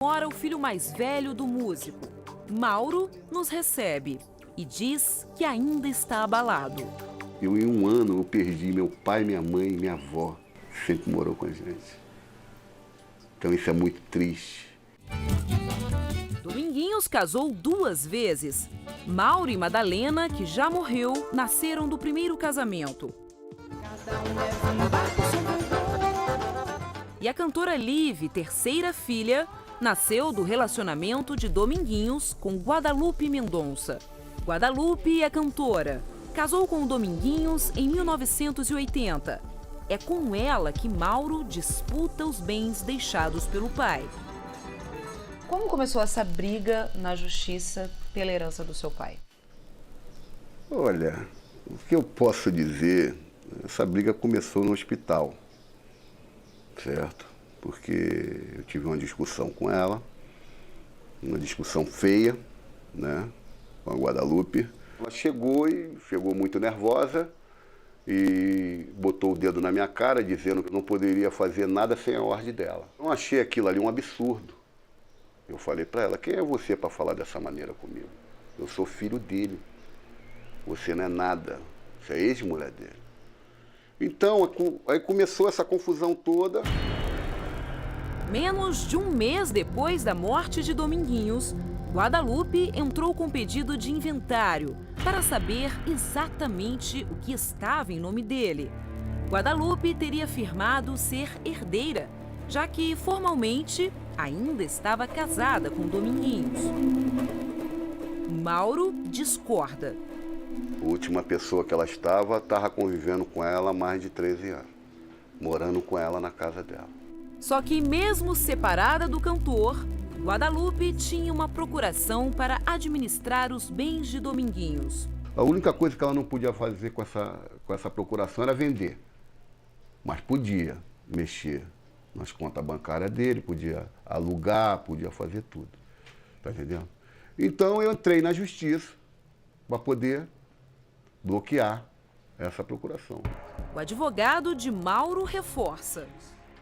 Mora o filho mais velho do músico. Mauro nos recebe e diz que ainda está abalado. Em um ano eu perdi meu pai, minha mãe e minha avó. Sempre morou com a gente. Então isso é muito triste. Dominguinhos casou 2 vezes. Mauro e Madalena, que já morreu, nasceram do primeiro casamento. E a cantora Live, terceira filha, nasceu do relacionamento de Dominguinhos com Guadalupe Mendonça. Guadalupe é cantora. Casou com Dominguinhos em 1980. É com ela que Mauro disputa os bens deixados pelo pai. Como começou essa briga na justiça pela herança do seu pai? Olha, o que eu posso dizer, essa briga começou no hospital, certo? Porque eu tive uma discussão com ela, uma discussão feia, né, com a Guadalupe. Ela chegou muito nervosa e botou o dedo na minha cara, dizendo que não poderia fazer nada sem a ordem dela. Eu achei aquilo ali um absurdo. Eu falei para ela, quem é você para falar dessa maneira comigo? Eu sou filho dele. Você não é nada. Você é ex-mulher dele. Então, aí começou essa confusão toda. Menos de um mês depois da morte de Dominguinhos, Guadalupe entrou com pedido de inventário para saber exatamente o que estava em nome dele. Guadalupe teria afirmado ser herdeira, já que formalmente ainda estava casada com Dominguinhos. Mauro discorda. A última pessoa que ela estava convivendo com ela há mais de 13 anos, morando com ela na casa dela. Só que mesmo separada do cantor, Guadalupe tinha uma procuração para administrar os bens de Dominguinhos. A única coisa que ela não podia fazer com essa procuração era vender. Mas podia mexer nas contas bancárias dele, podia alugar, podia fazer tudo. Tá entendendo? Então eu entrei na justiça para poder bloquear essa procuração. O advogado de Mauro reforça.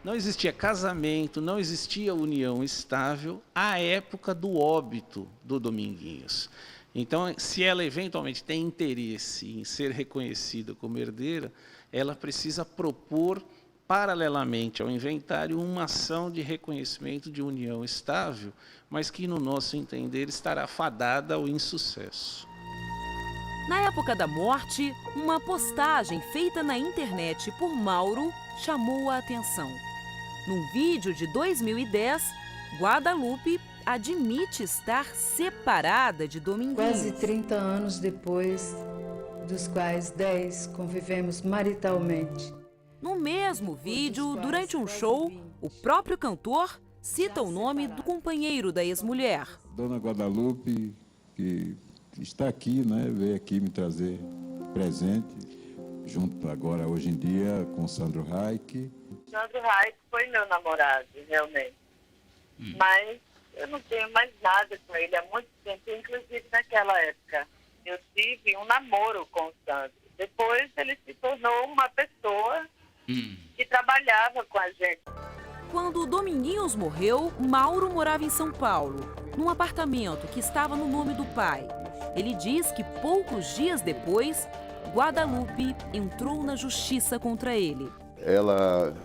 Não existia casamento, não existia união estável à época do óbito do Dominguinhos. Então, se ela eventualmente tem interesse em ser reconhecida como herdeira, ela precisa propor, paralelamente ao inventário, uma ação de reconhecimento de união estável, mas que, no nosso entender, estará fadada ao insucesso. Na época da morte, uma postagem feita na internet por Mauro chamou a atenção. Num vídeo de 2010, Guadalupe admite estar separada de Dominguinhos. Quase 30 anos depois, dos quais 10 convivemos maritalmente. No mesmo vídeo, durante um show, o próprio cantor cita o nome do companheiro da ex-mulher. Dona Guadalupe, que está aqui, né, veio aqui me trazer presente, junto agora, hoje em dia, com Sandro Reich. Sandro Reich foi meu namorado, realmente. Mas eu não tenho mais nada com ele há muito tempo, inclusive naquela época. Eu tive um namoro com o Sandro. Depois ele se tornou uma pessoa que trabalhava com a gente. Quando Dominguinhos morreu, Mauro morava em São Paulo, num apartamento que estava no nome do pai. Ele diz que poucos dias depois, Guadalupe entrou na justiça contra ele. Ela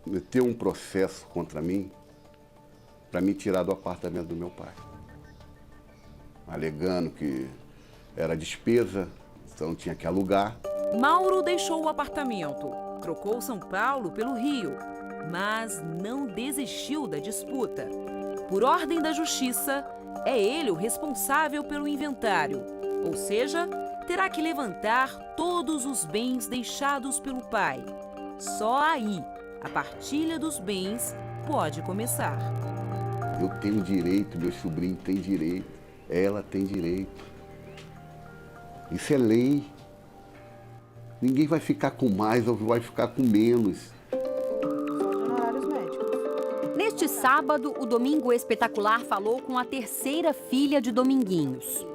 meteu um processo contra mim para me tirar do apartamento do meu pai, alegando que era despesa, então tinha que alugar. Mauro deixou o apartamento, trocou São Paulo pelo Rio, mas não desistiu da disputa. Por ordem da justiça, é ele o responsável pelo inventário, ou seja, terá que levantar todos os bens deixados pelo pai. Só aí, a partilha dos bens pode começar. Eu tenho direito, meu sobrinho tem direito, ela tem direito. Isso é lei. Ninguém vai ficar com mais ou vai ficar com menos. Neste sábado, o Domingo Espetacular falou com a terceira filha de Dominguinhos.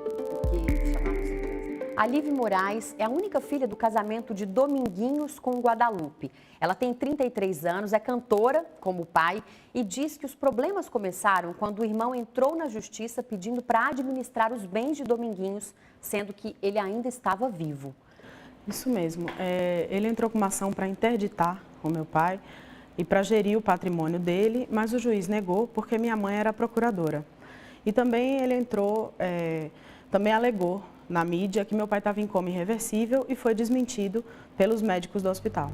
A Live Moraes é a única filha do casamento de Dominguinhos com Guadalupe. Ela tem 33 anos, é cantora, como o pai, e diz que os problemas começaram quando o irmão entrou na justiça pedindo para administrar os bens de Dominguinhos, sendo que ele ainda estava vivo. Isso mesmo. Ele entrou com uma ação para interditar o meu pai e para gerir o patrimônio dele, mas o juiz negou porque minha mãe era procuradora. E também ele entrou, também alegou na mídia que meu pai estava em coma irreversível e foi desmentido pelos médicos do hospital.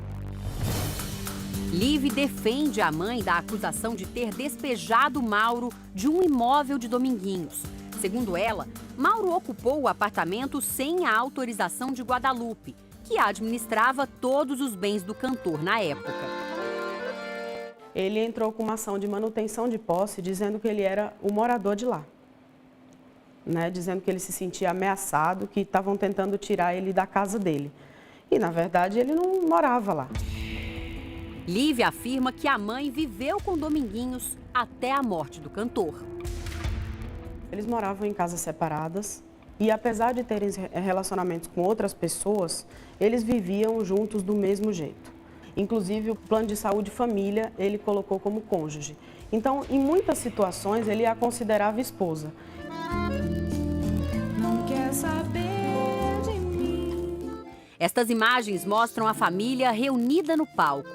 Live defende a mãe da acusação de ter despejado Mauro de um imóvel de Dominguinhos. Segundo ela, Mauro ocupou o apartamento sem a autorização de Guadalupe, que administrava todos os bens do cantor na época. Ele entrou com uma ação de manutenção de posse, dizendo que ele era o morador de lá. Dizendo que ele se sentia ameaçado, que estavam tentando tirar ele da casa dele. E, na verdade, ele não morava lá. Live afirma que a mãe viveu com Dominguinhos até a morte do cantor. Eles moravam em casas separadas e, apesar de terem relacionamentos com outras pessoas, eles viviam juntos do mesmo jeito. Inclusive, o plano de saúde família ele colocou como cônjuge. Então, em muitas situações, ele a considerava esposa. Não quer saber de mim. Estas imagens mostram a família reunida no palco.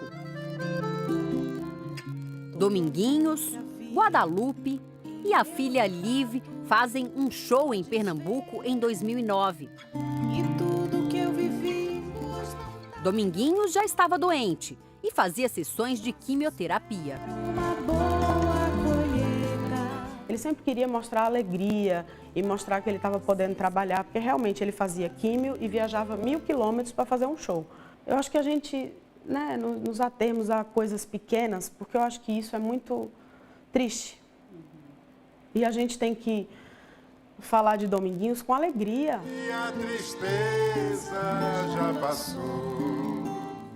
Dominguinhos, Guadalupe e a filha Live fazem um show em Pernambuco em 2009. E tudo que eu vivi. Dominguinhos já estava doente e fazia sessões de quimioterapia. Uma boa colheita. Ele sempre queria mostrar alegria e mostrar que ele estava podendo trabalhar, porque realmente ele fazia químio e viajava 1000 quilômetros para fazer um show. Eu acho que a gente, nos atermos a coisas pequenas, porque eu acho que isso é muito triste. E a gente tem que falar de Dominguinhos com alegria. E a tristeza já passou.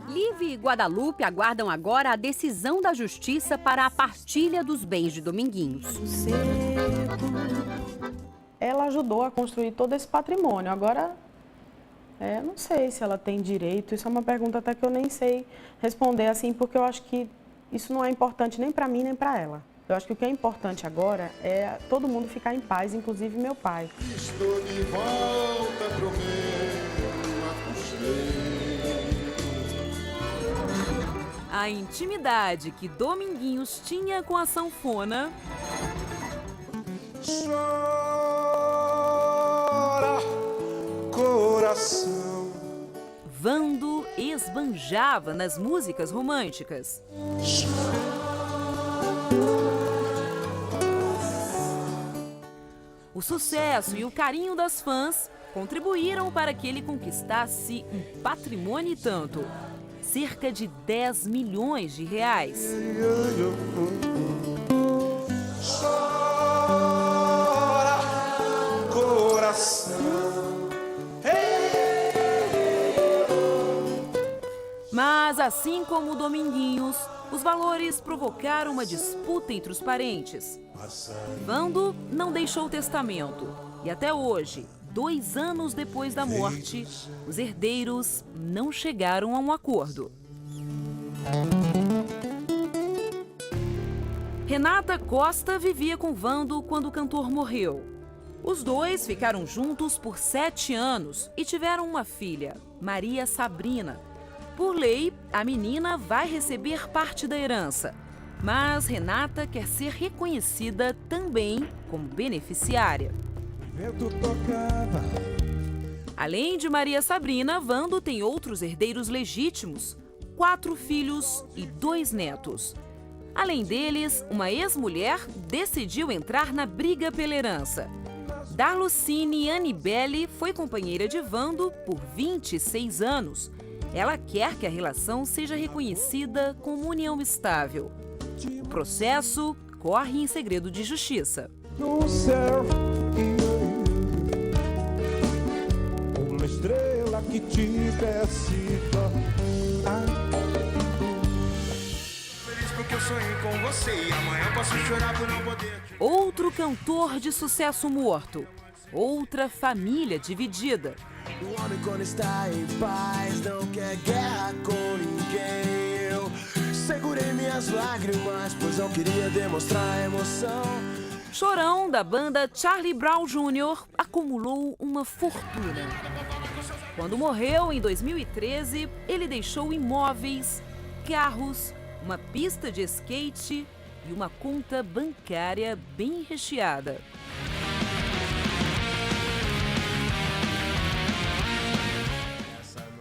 Live e Guadalupe aguardam agora a decisão da justiça para a partilha dos bens de Dominguinhos. Ela ajudou a construir todo esse patrimônio. Agora, não sei se ela tem direito. Isso é uma pergunta até que eu nem sei responder assim, porque eu acho que isso não é importante nem para mim, nem para ela. Eu acho que o que é importante agora é todo mundo ficar em paz, inclusive meu pai. Estou de volta pro meu aconchego. A intimidade que Dominguinhos tinha com a sanfona Chora, coração. Vando esbanjava nas músicas românticas. O sucesso e o carinho das fãs contribuíram para que ele conquistasse um patrimônio e tanto, cerca de 10 milhões de reais. Chora, coração. Mas, assim como o Dominguinhos, os valores provocaram uma disputa entre os parentes. Vando não deixou testamento e até hoje, 2 anos depois da morte, os herdeiros não chegaram a um acordo. Renata Costa vivia com Vando quando o cantor morreu. Os dois ficaram juntos por 7 anos e tiveram uma filha, Maria Sabrina. Por lei, a menina vai receber parte da herança. Mas Renata quer ser reconhecida também como beneficiária. Além de Maria Sabrina, Vando tem outros herdeiros legítimos, 4 filhos e 2 netos. Além deles, uma ex-mulher decidiu entrar na briga pela herança. Darlucine Anibele foi companheira de Vando por 26 anos. Ela quer que a relação seja reconhecida como união estável. O processo corre em segredo de justiça. No céu, uma estrela que te antecipa. Feliz porque eu sonhei com você e amanhã eu posso chorar por não poder. Outro cantor de sucesso morto. Outra família dividida. O homem quando está em paz não quer guerra com ninguém. Eu segurei minhas lágrimas, pois não queria demonstrar emoção. Chorão, da banda Charlie Brown Jr., acumulou uma fortuna. Quando morreu, em 2013, ele deixou imóveis, carros, uma pista de skate e uma conta bancária bem recheada.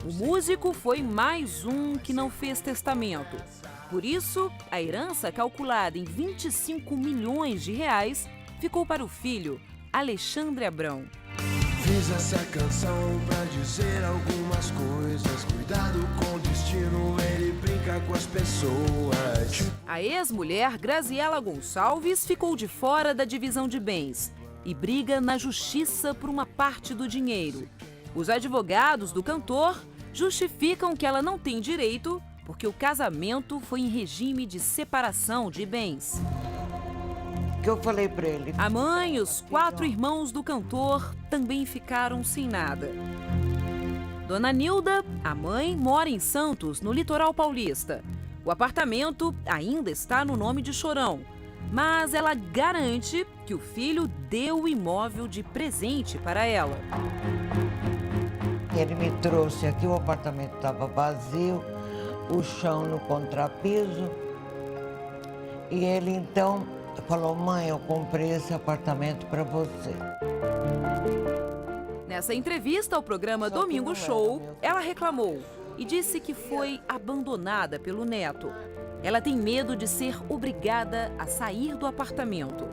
O músico foi mais um que não fez testamento. Por isso, a herança, calculada em 25 milhões de reais, ficou para o filho, Alexandre Abrão. Fiz essa canção pra dizer algumas coisas. Cuidado com o destino, ele brinca com as pessoas. A ex-mulher Graziela Gonçalves ficou de fora da divisão de bens e briga na justiça por uma parte do dinheiro. Os advogados do cantor justificam que ela não tem direito porque o casamento foi em regime de separação de bens. Que eu falei para ele. A mãe e os 4 irmãos do cantor também ficaram sem nada. Dona Nilda, a mãe, mora em Santos, no litoral paulista. O apartamento ainda está no nome de Chorão, mas ela garante que o filho deu o imóvel de presente para ela. Ele me trouxe aqui, o apartamento estava vazio, o chão no contrapiso. E ele então falou: mãe, eu comprei esse apartamento para você. Nessa entrevista ao programa Domingo Show, ela reclamou e disse que foi abandonada pelo neto. Ela tem medo de ser obrigada a sair do apartamento.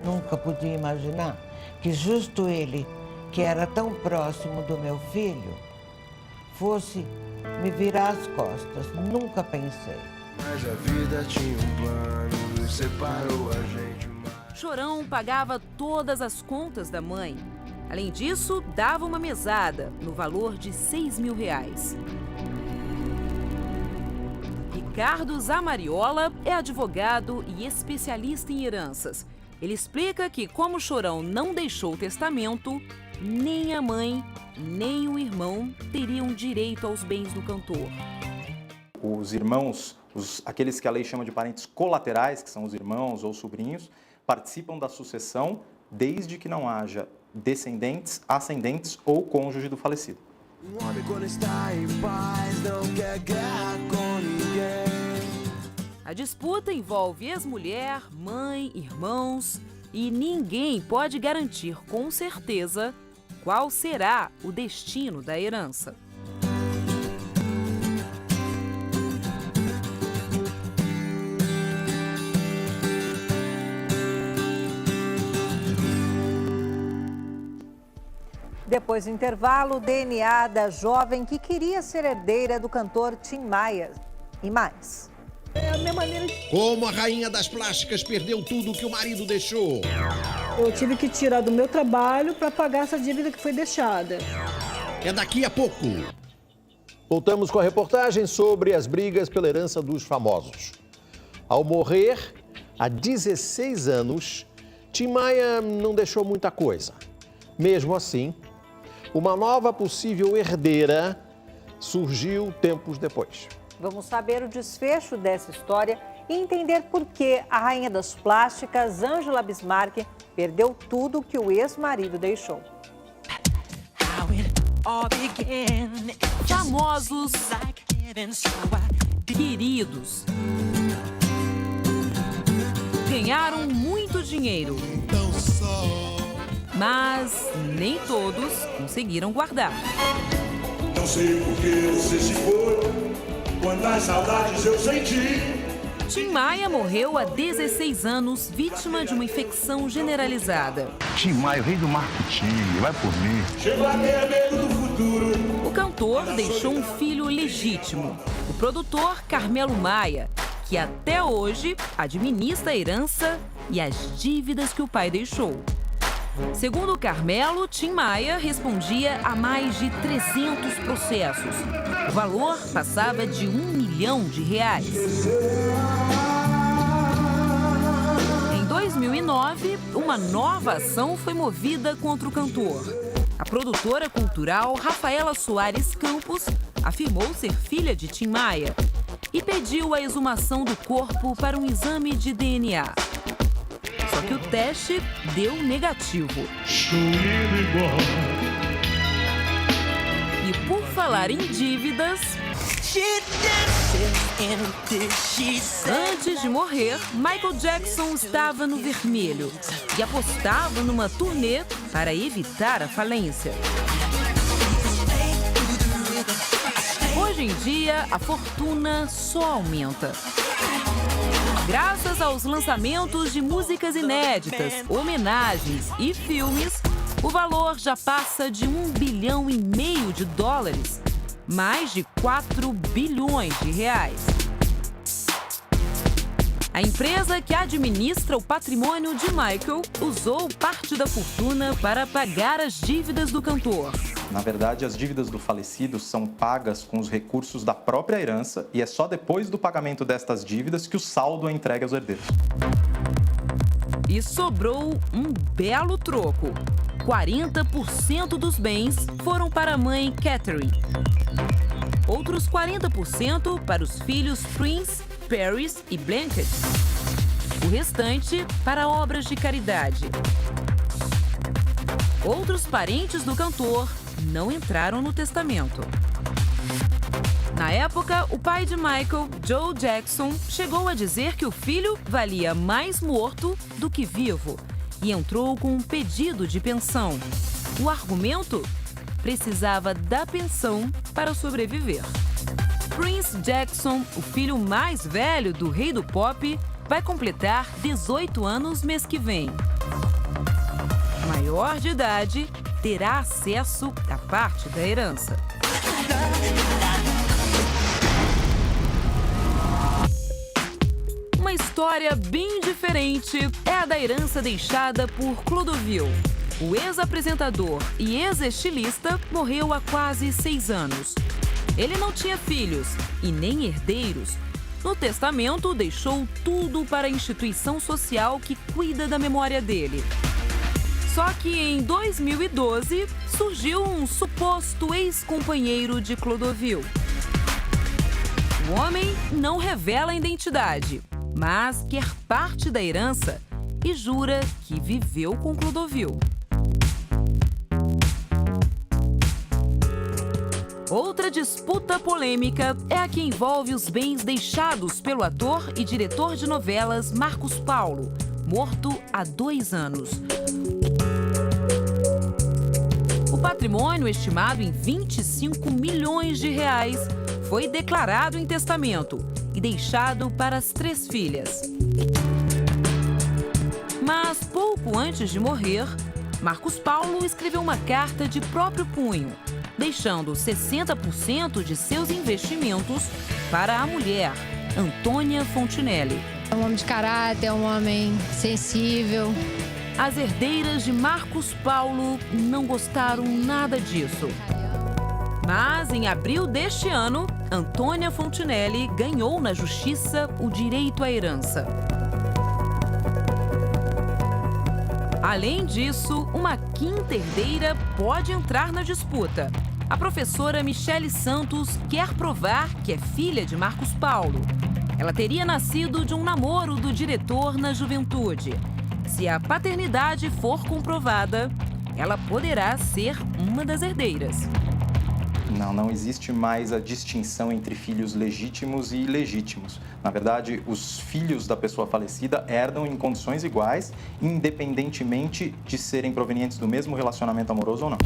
Nunca podia imaginar que justo ele, que era tão próximo do meu filho, fosse me virar as costas. Nunca pensei. Mas a vida tinha um plano e separou a gente. Chorão pagava todas as contas da mãe. Além disso, dava uma mesada no valor de R$6 mil. Ricardo Zamariola é advogado e especialista em heranças. Ele explica que, como Chorão não deixou testamento, nem a mãe, nem o irmão teriam direito aos bens do cantor. Os irmãos, aqueles que a lei chama de parentes colaterais, que são os irmãos ou sobrinhos, participam da sucessão desde que não haja descendentes, ascendentes ou cônjuge do falecido. Um homem quando está em paz não quer guerra com ninguém. A disputa envolve ex-mulher, mãe, irmãos e ninguém pode garantir com certeza qual será o destino da herança. Depois do intervalo, o DNA da jovem que queria ser herdeira do cantor Tim Maia. E mais. É a minha maneira de... Como a rainha das plásticas perdeu tudo que o marido deixou. Eu tive que tirar do meu trabalho para pagar essa dívida que foi deixada. É daqui a pouco. Voltamos com a reportagem sobre as brigas pela herança dos famosos. Ao morrer, há 16 anos, Tim Maia não deixou muita coisa. Mesmo assim, uma nova possível herdeira surgiu tempos depois. Vamos saber o desfecho dessa história e entender por que a rainha das plásticas, Angela Bismarck, perdeu tudo que o ex-marido deixou. Famosos, queridos, ganharam muito dinheiro, mas nem todos conseguiram guardar. Não sei por que você se foi, quantas saudades eu senti. Tim Maia morreu há 16 anos, vítima de uma infecção generalizada. Tim Maia, o rei do marketing, vai por mim. Chego a ter medo do futuro. O cantor deixou um filho legítimo, o produtor Carmelo Maia, que até hoje administra a herança e as dívidas que o pai deixou. Segundo o Carmelo, Tim Maia respondia a mais de 300 processos. O valor passava de R$1 milhão. Em 2009, uma nova ação foi movida contra o cantor. A produtora cultural Rafaela Soares Campos afirmou ser filha de Tim Maia e pediu a exumação do corpo para um exame de DNA. Só que o teste deu negativo. E por falar em dívidas, antes de morrer, Michael Jackson estava no vermelho e apostava numa turnê para evitar a falência. Hoje em dia, a fortuna só aumenta. Graças aos lançamentos de músicas inéditas, homenagens e filmes, o valor já passa de $1,5 bilhão de dólares, mais de 4 bilhões de reais. A empresa que administra o patrimônio de Michael usou parte da fortuna para pagar as dívidas do cantor. Na verdade, as dívidas do falecido são pagas com os recursos da própria herança e é só depois do pagamento destas dívidas que o saldo é entregue aos herdeiros. E sobrou um belo troco. 40% dos bens foram para a mãe Catherine. Outros 40% para os filhos Prince, Paris e Blanket. O restante para obras de caridade. Outros parentes do cantor não entraram no testamento. Na época, o pai de Michael, Joe Jackson, chegou a dizer que o filho valia mais morto do que vivo e entrou com um pedido de pensão. O argumento? Precisava da pensão para sobreviver. Prince Jackson, o filho mais velho do rei do pop, vai completar 18 anos mês que vem. Maior de idade, terá acesso à parte da herança. Uma história bem diferente é a da herança deixada por Clodovil. O ex-apresentador e ex-estilista morreu há quase 6 anos. Ele não tinha filhos e nem herdeiros. No testamento, deixou tudo para a instituição social que cuida da memória dele. Só que em 2012, surgiu um suposto ex-companheiro de Clodovil. O homem não revela a identidade, mas quer parte da herança e jura que viveu com Clodovil. Outra disputa polêmica é a que envolve os bens deixados pelo ator e diretor de novelas Marcos Paulo, morto há 2 anos. O patrimônio, estimado em 25 milhões de reais, foi declarado em testamento e deixado para as 3 filhas. Mas pouco antes de morrer, Marcos Paulo escreveu uma carta de próprio punho, deixando 60% de seus investimentos para a mulher, Antônia Fontinelli. É um homem de caráter, é um homem sensível. As herdeiras de Marcos Paulo não gostaram nada disso. Mas, em abril deste ano, Antônia Fontinelli ganhou na justiça o direito à herança. Além disso, uma quinta herdeira pode entrar na disputa. A professora Michele Santos quer provar que é filha de Marcos Paulo. Ela teria nascido de um namoro do diretor na juventude. Se a paternidade for comprovada, ela poderá ser uma das herdeiras. Não existe mais a distinção entre filhos legítimos e ilegítimos. Na verdade, os filhos da pessoa falecida herdam em condições iguais, independentemente de serem provenientes do mesmo relacionamento amoroso ou não.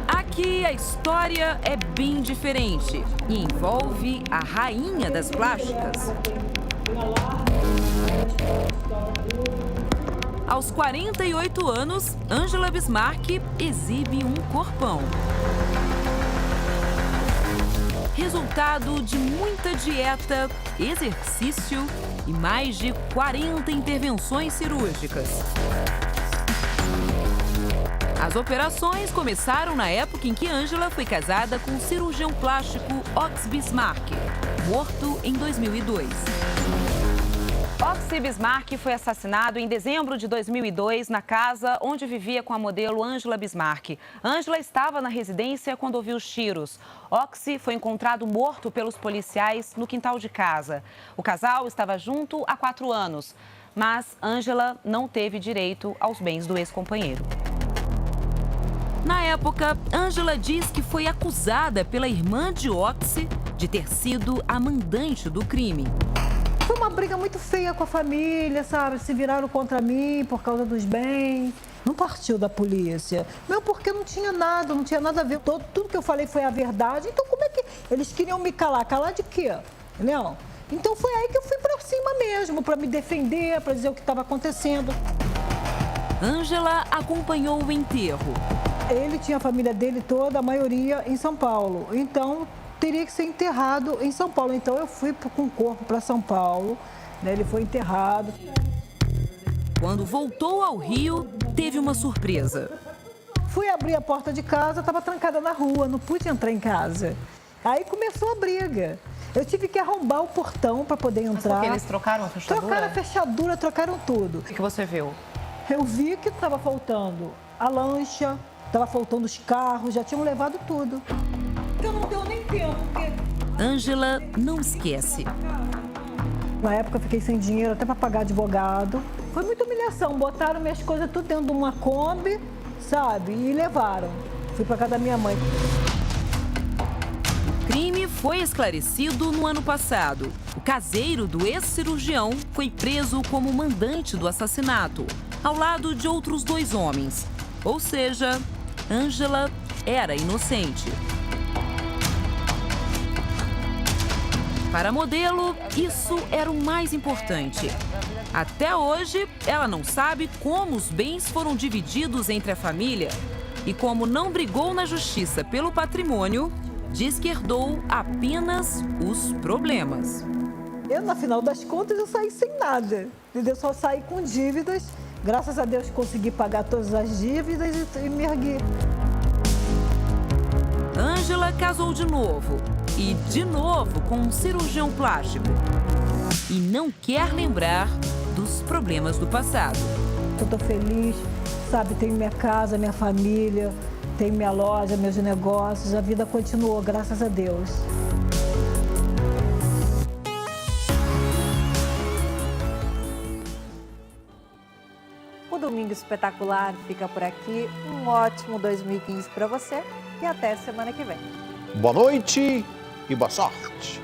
Aqui a história é bem diferente e envolve a rainha das plásticas. Aos 48 anos, Angela Bismarck exibe um corpão. Resultado de muita dieta, exercício e mais de 40 intervenções cirúrgicas. As operações começaram na época em que Angela foi casada com o cirurgião plástico Ox Bismarck, morto em 2002. Oxy Bismarck foi assassinado em dezembro de 2002 na casa onde vivia com a modelo Ângela Bismarck. Ângela estava na residência quando ouviu os tiros. Oxy foi encontrado morto pelos policiais no quintal de casa. O casal estava junto há 4 anos, mas Ângela não teve direito aos bens do ex-companheiro. Na época, Ângela diz que foi acusada pela irmã de Oxy de ter sido a mandante do crime. Foi uma briga muito feia com a família, sabe? Se viraram contra mim por causa dos bens. Não partiu da polícia. Mesmo porque não tinha nada a ver. Tudo que eu falei foi a verdade. Então como é que eles queriam me calar? Calar de quê? Entendeu? Então foi aí que eu fui pra cima mesmo, pra me defender, pra dizer o que estava acontecendo. Ângela acompanhou o enterro. Ele tinha a família dele toda, a maioria em São Paulo. Então teria que ser enterrado em São Paulo. Então eu fui com o corpo para São Paulo, né? Ele foi enterrado. Quando voltou ao Rio, teve uma surpresa. Fui abrir a porta de casa, estava trancada na rua, não pude entrar em casa. Aí começou a briga. Eu tive que arrombar o portão para poder entrar. Mas porque eles trocaram a fechadura? Trocaram a fechadura, trocaram tudo. O que você viu? Eu vi que estava faltando a lancha, estava faltando os carros, já tinham levado tudo. Eu não deu nem tempo. Ângela não esquece. Na época eu fiquei sem dinheiro até para pagar advogado. Foi muita humilhação. Botaram minhas coisas tudo dentro de uma Kombi, sabe? E levaram. Fui para casa da minha mãe. O crime foi esclarecido no ano passado. O caseiro do ex-cirurgião foi preso como mandante do assassinato, ao lado de outros 2 homens. Ou seja, Ângela era inocente. Para a modelo, isso era o mais importante. Até hoje, ela não sabe como os bens foram divididos entre a família e como não brigou na justiça pelo patrimônio, diz que herdou apenas os problemas. Eu, no final das contas, eu saí sem nada, entendeu? Só saí com dívidas. Graças a Deus, consegui pagar todas as dívidas e me ergui. Ângela casou de novo. E, de novo, com um cirurgião plástico. E não quer lembrar dos problemas do passado. Eu tô feliz, sabe? Tenho minha casa, minha família, tenho minha loja, meus negócios. A vida continuou, graças a Deus. O Domingo Espetacular fica por aqui. Um ótimo 2015 para você e até semana que vem. Boa noite e boa sorte.